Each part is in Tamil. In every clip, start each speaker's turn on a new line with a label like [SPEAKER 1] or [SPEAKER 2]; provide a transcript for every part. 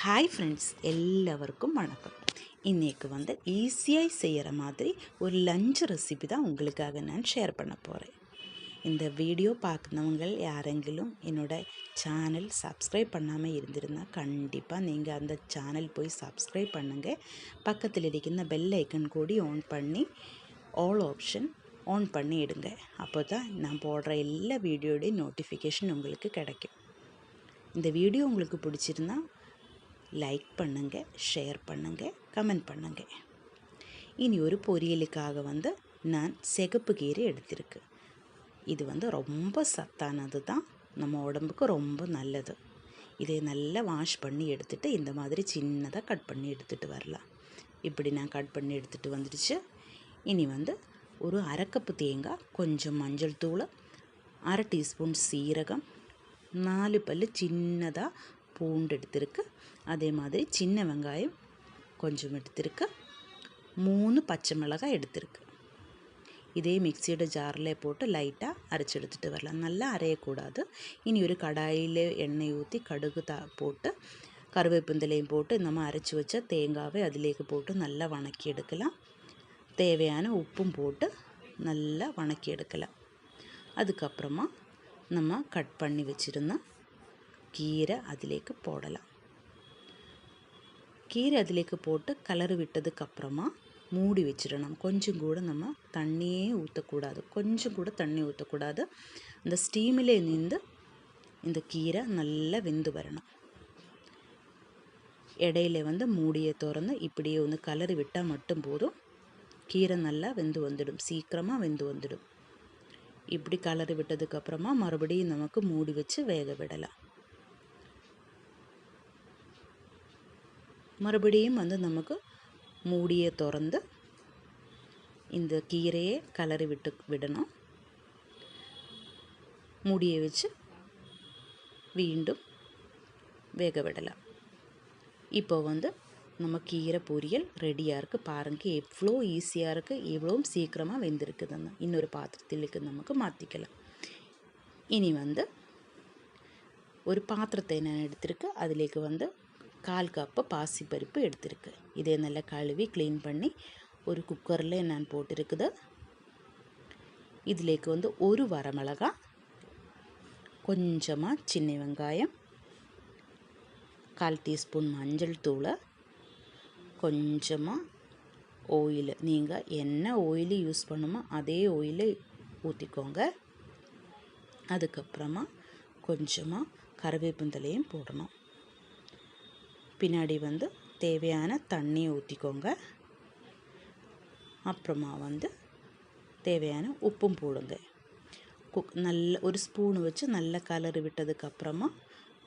[SPEAKER 1] ஹாய் ஃப்ரெண்ட்ஸ், எல்லாருக்கும் வணக்கம். இன்றைக்கு ஈஸியாக செய்கிற மாதிரி ஒரு லஞ்ச் ரெசிபி தான் உங்களுக்காக நான் ஷேர் பண்ண போகிறேன். இந்த வீடியோ பார்க்குறவங்க யாரெങ്കിലും என்னோட சேனல் சப்ஸ்கிரைப் பண்ணாமல் இருந்திருந்தால் கண்டிப்பாக நீங்கள் அந்த சேனல் போய் சப்ஸ்கிரைப் பண்ணுங்கள். பக்கத்தில் இருக்கிற பெல் ஐக்கன் கூடி ஆன் பண்ணி ஆல் ஆப்ஷன் ஆன் பண்ணி இடுங்க. அப்போ தான் நான் போடுற எல்லா வீடியோடைய நோட்டிஃபிகேஷன் உங்களுக்கு கிடைக்கும். இந்த வீடியோ உங்களுக்கு பிடிச்சிருந்தா லைக் பண்ணுங்கள், ஷேர் பண்ணுங்கள், கமெண்ட் பண்ணுங்கள். இனி ஒரு பொரியலுக்காக நான் சிகப்பு கீரை எடுத்திருக்கு. இது ரொம்ப சத்தானது தான், நம்ம உடம்புக்கு ரொம்ப நல்லது. இதை நல்லா வாஷ் பண்ணி எடுத்துகிட்டு இந்த மாதிரி சின்னதாக கட் பண்ணி எடுத்துகிட்டு வரலாம். இப்படி நான் கட் பண்ணி எடுத்துகிட்டு வந்துடுச்சு. இனி ஒரு அரை கப்பு தேங்காய், கொஞ்சம் மஞ்சள் தூள், அரை டீஸ்பூன் சீரகம், 4 பல் சின்னதாக பூண்டு எடுத்திருக்கு. அதே மாதிரி சின்ன வெங்காயம் கொஞ்சம் எடுத்திருக்கு. 3 பச்சை மிளகாய் எடுத்திருக்கு. இதே மிக்சியோட ஜாரில் போட்டு லைட்டாக அரைச்சி எடுத்துகிட்டு வரலாம். நல்லா அரையக்கூடாது. இனி ஒரு கடாயில் எண்ணெய் ஊற்றி கடுகு போட்டு கருவேப்பிலையும் போட்டு நம்ம அரைச்சி வச்ச தேங்காவை அதிலேக்கு போட்டு நல்லா வணக்கி எடுக்கலாம். தேவையான உப்பும் போட்டு நல்லா வணக்கி எடுக்கலாம். அதுக்கப்புறமா நம்ம கட் பண்ணி வச்சுருந்த கீரை அதிலேக்கு போடலாம். கீரை அதிலேக்கு போட்டு கலரு விட்டதுக்கப்புறமா மூடி வச்சிடணும். கொஞ்சம் கூட நம்ம தண்ணியே ஊற்றக்கூடாது, கொஞ்சம் கூட தண்ணி ஊற்றக்கூடாது. அந்த ஸ்டீமிலே நின்று இந்த கீரை நல்லா வெந்து வரணும். இடையில மூடியை திறந்து இப்படியே கலரு விட்டால் மட்டும் போதும். கீரை நல்லா வெந்து வந்துடும், சீக்கிரமாக வெந்து வந்துடும். இப்படி கலரு விட்டதுக்கப்புறமா மறுபடியும் நமக்கு மூடி வச்சு வேக விடலாம். மறுபடியும் நமக்கு மூடியை திறந்து இந்த கீரையை கலரி விடணும். மூடியை வச்சு மீண்டும் வேக விடலாம். இப்போ நம்ம கீரை பொரியல் ரெடியாக இருக்குது. பாருங்கள் எவ்வளோ ஈஸியாக இருக்குது, எவ்வளோ சீக்கிரமாக வெந்திருக்குதுன்னு. இன்னொரு பாத்திரத்திലേക്ക് நமக்கு மாற்றிக்கலாம். இனி ஒரு பாத்திரத்தை நான் எடுத்திருக்கு. அதிலேக்கு 1/4 கப்பு பாசிப்பருப்பு எடுத்திருக்கு. இதை நல்லா கழுவி க்ளீன் பண்ணி ஒரு குக்கரில் நான் போட்டிருக்குது. இதிலேக்கு ஒரு வரமிளகாய், கொஞ்சமாக சின்ன வெங்காயம், 1/4 டீஸ்பூன் மஞ்சள் தூள், கொஞ்சமாக ஆயில். நீங்கள் என்ன ஆயில் யூஸ் பண்ணுமோ அதே ஆயில் ஊற்றிக்கோங்க. அதுக்கப்புறமா கொஞ்சமாக கருவேப்பிலையும் போடணும். பின்னாடி தேவையான தண்ணியை ஊற்றிக்கோங்க. அப்புறமா தேவையான உப்பும் போடுங்க. நல்ல ஒரு ஸ்பூன் வச்சு நல்லா கலரி விட்டதுக்கப்புறமா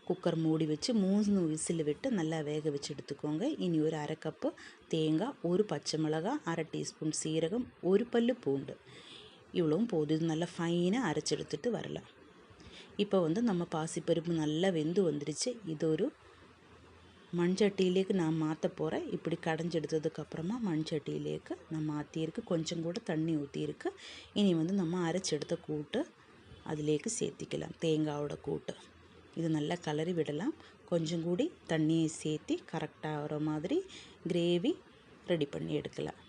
[SPEAKER 1] குக்கர் மூடி வச்சு 3 விசில் விட்டு நல்லா வேக வச்சு எடுத்துக்கோங்க. இனி ஒரு அரை கப்பு தேங்காய், ஒரு பச்சை மிளகாய், அரை டீஸ்பூன் சீரகம், ஒரு பல் பூண்டு, இவ்வளவும் போதும். இது நல்லா ஃபைனாக அரைச்சி எடுத்துகிட்டு வரலாம். இப்போ நம்ம பாசிப்பருப்பு நல்லா வெந்து வந்துடுச்சு. இது ஒரு மண்சட்டியிலேக்கு நான் மாற்ற போகிறேன். இப்படி கடைஞ்சி எடுத்ததுக்கப்புறமா மண்சட்டியிலேக்கு நான் மாற்றியிருக்கு. கொஞ்சம் கூட தண்ணி ஊற்றியிருக்கு. இனி நம்ம அரைச்சி எடுத்த கூட்டு அதிலேக்கு சேர்த்திக்கலாம், தேங்காயோட கூட்டு. இது நல்லா கலரி விடலாம். கொஞ்சம் கூடி தண்ணியை சேர்த்தி கரெக்டாக வர மாதிரி கிரேவி ரெடி பண்ணி எடுக்கலாம்.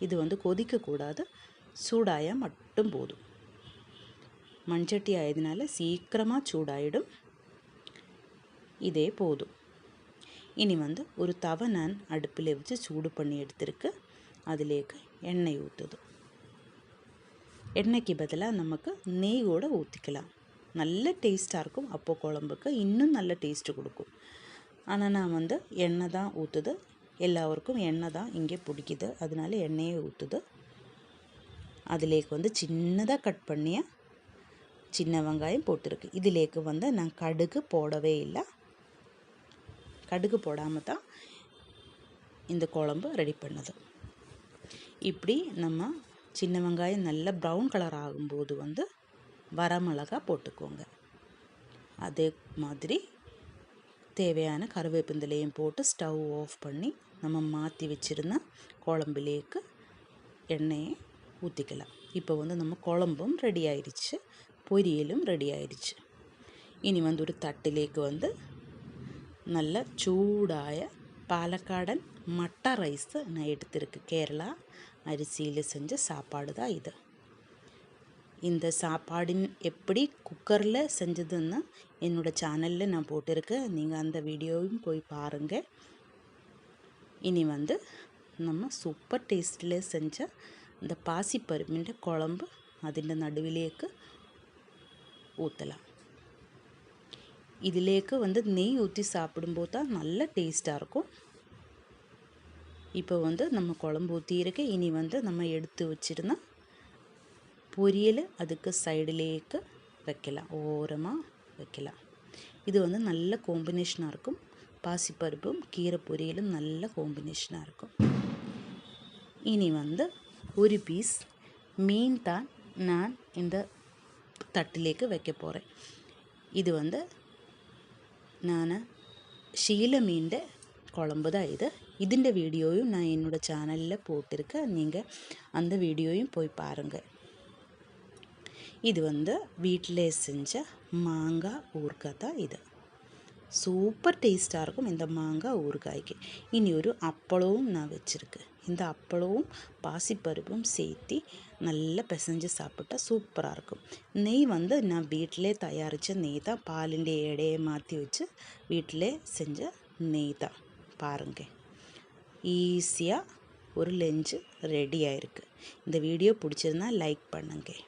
[SPEAKER 1] இது கொதிக்கக்கூடாது, சூடாயாக மட்டும் போதும். மண்சட்டி ஆயதுனால சீக்கிரமாக சூடாயிடும். இதே போதும். இனி ஒரு தவை நான் அடுப்பில் வச்சு சூடு பண்ணி எடுத்திருக்கு. அதிலேக்கு எண்ணெய் ஊற்றுது. எண்ணெய்க்கு பதிலாக நமக்கு நெய் கூட ஊற்றிக்கலாம். நல்ல டேஸ்ட்டாக இருக்கும். அப்போது குழம்புக்கு இன்னும் நல்ல டேஸ்ட்டு கொடுக்கும். ஆனால் நான் எண்ணெய் தான் ஊற்றுது. எல்லாருக்கும் எண்ணெய் தான் இங்கே பிடிக்குது, அதனால எண்ணெயை ஊற்றுது. அதிலேக்கு சின்னதாக கட் பண்ணிய சின்ன வெங்காயம் போட்டிருக்கு. இதிலேக்கு நான் கடுகு போடவே இல்லை. கடுகு போடாமல் தான் இந்த குழம்பு ரெடி பண்ணது. இப்படி நம்ம சின்ன வெங்காயம் நல்லா ப்ரௌன் கலர் ஆகும்போது வரமிளகா போட்டுக்கோங்க. அதே மாதிரி தேவையான கருவேப்பிலையும் போட்டு ஸ்டவ் ஆஃப் பண்ணி நம்ம மாற்றி வச்சுருந்த குழம்புலேக்கு எண்ணெயை ஊற்றிக்கலாம். இப்போ நம்ம குழம்பும் ரெடி ஆயிடுச்சு, பொரியலும் ரெடி ஆயிடுச்சு. இனி ஒரு தட்டிலேக்கு நல்ல சூடாய பாலக்காடன் மட்டை ரைஸ் நான் எடுத்திருக்கேன். கேரளா அரிசியில் செஞ்ச சாப்பாடு தான் இது. இந்த சாப்பாடின் எப்படி குக்கரில் செஞ்சதுன்னு என்னோடய சேனலில் நான் போட்டிருக்கேன். நீங்கள் அந்த வீடியோவும் போய் பாருங்கள். இனி வந்து நம்ம சூப்பர் ടേസ്റ്റിൽ செஞ்ச இந்த பாசிப்பருப்பிൻ്റെ குழம்பு അതിൻ്റെ നടുവിലേക്ക് ஊற்றலாம். ഇതിലേക്ക് வந்து நெய் ஊற்றி சாப்பிடும்போது தான் நல்ல டேஸ்ட்டாக இருக்கும். இப்போ வந்து நம்ம குழம்பு ஊற்றியிருக்கு. இனி வந்து நம்ம எடுத்து வச்சுருந்தா பொரியல் அதுக்கு சைடிலேக்கு வைக்கலாம், ஓரமாக வைக்கலாம். இது வந்து நல்ல காம்பினேஷனாக இருக்கும். பாசிப்பருப்பும் கீரை பொரியலும் நல்ல காம்பினேஷனாக இருக்கும். இனி வந்து ஒரு பீஸ் மீன் தான் நான் இந்த தட்டிலேக்கு வைக்க போகிறேன். இது வந்து நான் ஷீல மீൻ്റെ குழம்பு தான் இது. ഇതിൻ്റെ വീഡിയോയും நான் என்னோடய சேனலில் போட்டிருக்கேன். நீங்கள் அந்த வீடியோயும் போய் பாருங்கள். இது வந்து வீட்டிலே செஞ்ச மாங்காய் ஊறுகாய் தான் இது. சூப்பர் டேஸ்ட்டாக இருக்கும் இந்த மாங்காய் ஊறுகாய்க்கு. இனி ஒரு அப்பளவும் நான் வச்சுருக்கேன். இந்த அப்பளவும் பாசிப்பருப்பும் சேர்த்து நல்லா பிசைஞ்சு சாப்பிட்டா சூப்பராக இருக்கும். நெய் வந்து நான் வீட்டிலே தயாரித்த நெய் தான். பாலிൻ്റെ எடையை மாற்றி வச்சு வீட்டிலே செஞ்ச நெய் தான். பாருங்கள், ஈஸியாக ஒரு லஞ்சு ரெடி ஆகிருக்கு. இந்த வீடியோ பிடிச்சிருந்தா லைக் பண்ணுங்கள்.